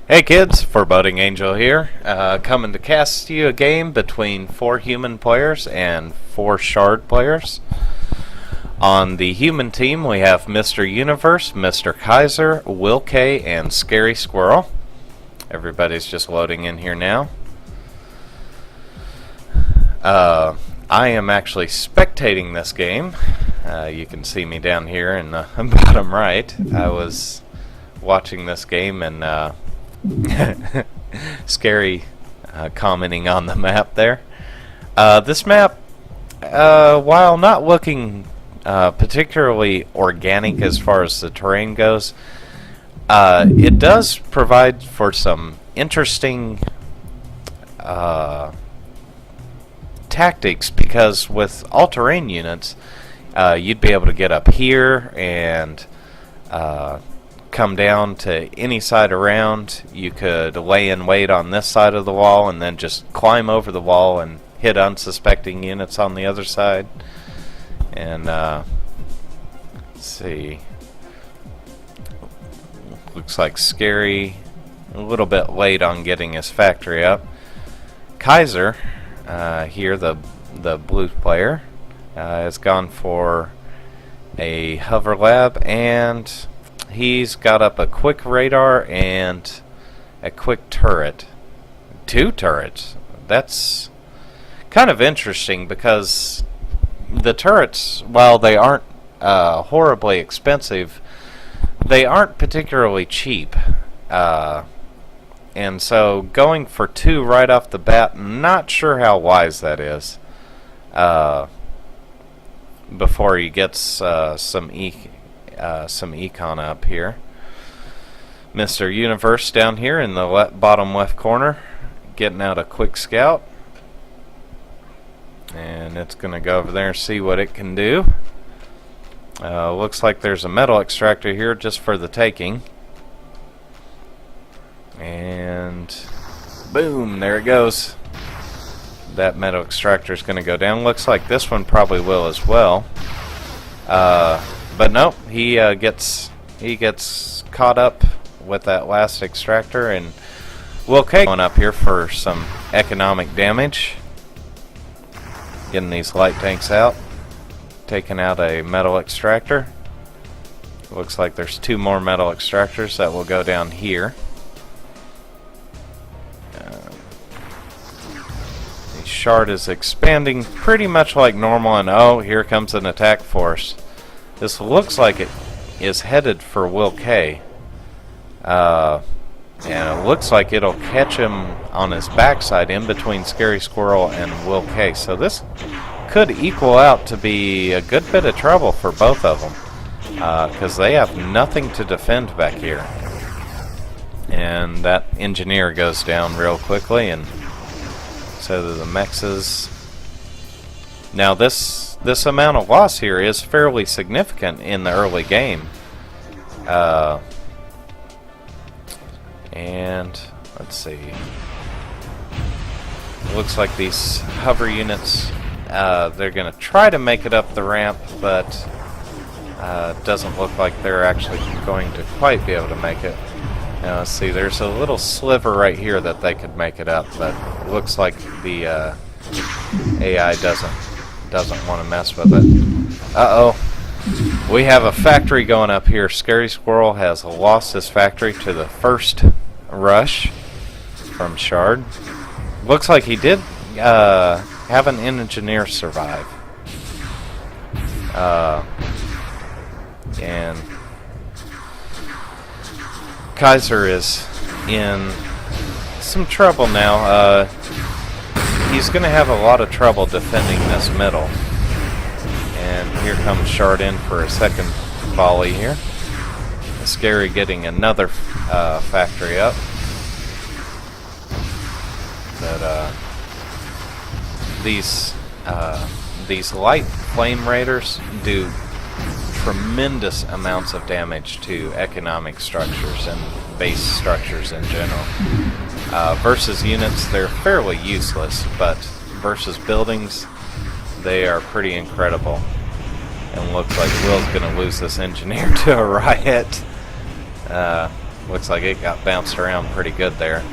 Hey kids, Foreboding Angel here, coming to cast you a game between 4 human players and 4 shard players. On the human team we have Mr. Universe, Mr. Kaiser, Will K, and Scary Squirrel. Everybody's just loading in here now. I am actually spectating this game. You can see me down here in the bottom right. I was watching this game and Scary commenting on the map there. This map, while not looking particularly organic as far as the terrain goes, it does provide for some interesting tactics, because with all-terrain units you'd be able to get up here and come down to any side around. You could lay in wait on this side of the wall and then just climb over the wall and hit unsuspecting units on the other side. And let's see, looks like Scary a little bit late on getting his factory up. Kaiser here, the blue player, has gone for a hover lab, and he's got up a quick radar and a quick turret. 2 turrets. That's kind of interesting, because the turrets, while they aren't horribly expensive, they aren't particularly cheap. And so going for 2 right off the bat, not sure how wise that is. Before he gets some econ up here. Mr. Universe down here in the bottom left corner, getting out a quick scout, and it's going to go over there and see what it can do. Looks like there's a metal extractor here just for the taking, and boom, there it goes. That metal extractor is going to go down. Looks like this one probably will as well. But nope, he gets caught up with that last extractor, and Will K going up here for some economic damage, getting these light tanks out, taking out a metal extractor. Looks like there's 2 more metal extractors that will go down here. The shard is expanding pretty much like normal, and oh, here comes an attack force. This looks like it is headed for Will K. And it looks like it'll catch him on his backside in between Scary Squirrel and Will K. So this could equal out to be a good bit of trouble for both of them, because they have nothing to defend back here. And that engineer goes down real quickly, and so do the mexes. Now this amount of loss here is fairly significant in the early game. And let's see. Looks like these hover units, they're going to try to make it up the ramp, but it doesn't look like they're actually going to quite be able to make it. Now let's see, there's a little sliver right here that they could make it up, but it looks like the AI doesn't want to mess with it. Uh-oh. We have a factory going up here. Scary Squirrel has lost his factory to the first rush from Shard. Looks like he did have an engineer survive. And Kaiser is in some trouble now. He's going to have a lot of trouble defending this middle. And here comes Shard in for a second volley here. Scary getting another factory up. But these light flame raiders do tremendous amounts of damage to economic structures and base structures in general. Versus units, they're fairly useless, but versus buildings, they are pretty incredible. And looks like Will's going to lose this engineer to a riot. Looks like it got bounced around pretty good there.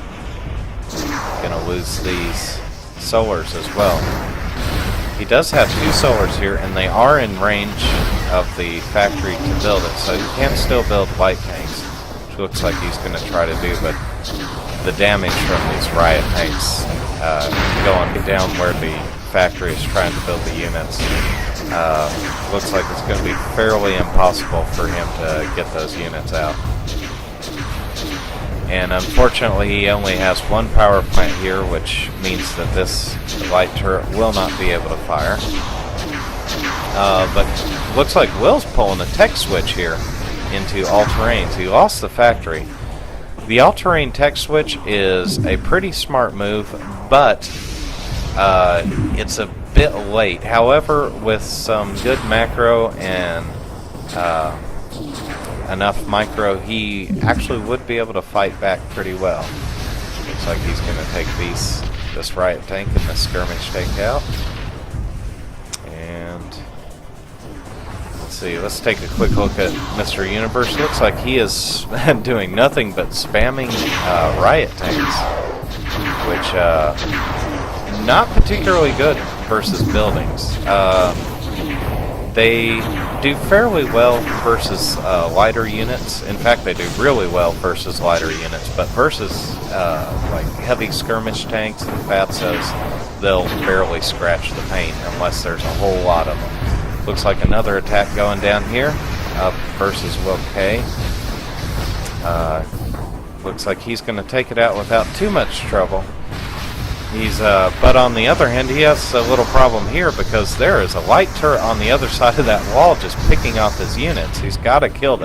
Gonna lose these solars as well. He does have 2 solars here, and they are in range of the factory to build it, so he can still build light tanks, which looks like he's going to try to do, but the damage from these riot tanks going down where the factory is trying to build the units looks like it's going to be fairly impossible for him to get those units out. And unfortunately, he only has 1 power plant here, which means that this light turret will not be able to fire. But looks like Will's pulling a tech switch here into all-terrains. He lost the factory. The all-terrain tech switch is a pretty smart move, but it's a bit late. However, with some good macro and enough micro, he actually would be able to fight back pretty well. Looks like he's going to take this riot tank and this skirmish tank out. And let's see, let's take a quick look at Mr. Universe. Looks like he is doing nothing but spamming riot tanks, which not particularly good versus buildings. They do fairly well versus lighter units. In fact, they do really well versus lighter units, but versus like heavy skirmish tanks and fatsos, they'll barely scratch the paint unless there's a whole lot of them. Looks like another attack going down here up versus Will K. Looks like he's going to take it out without too much trouble. But on the other hand, he has a little problem here because there is a light turret on the other side of that wall just picking off his units. He's got to kill them.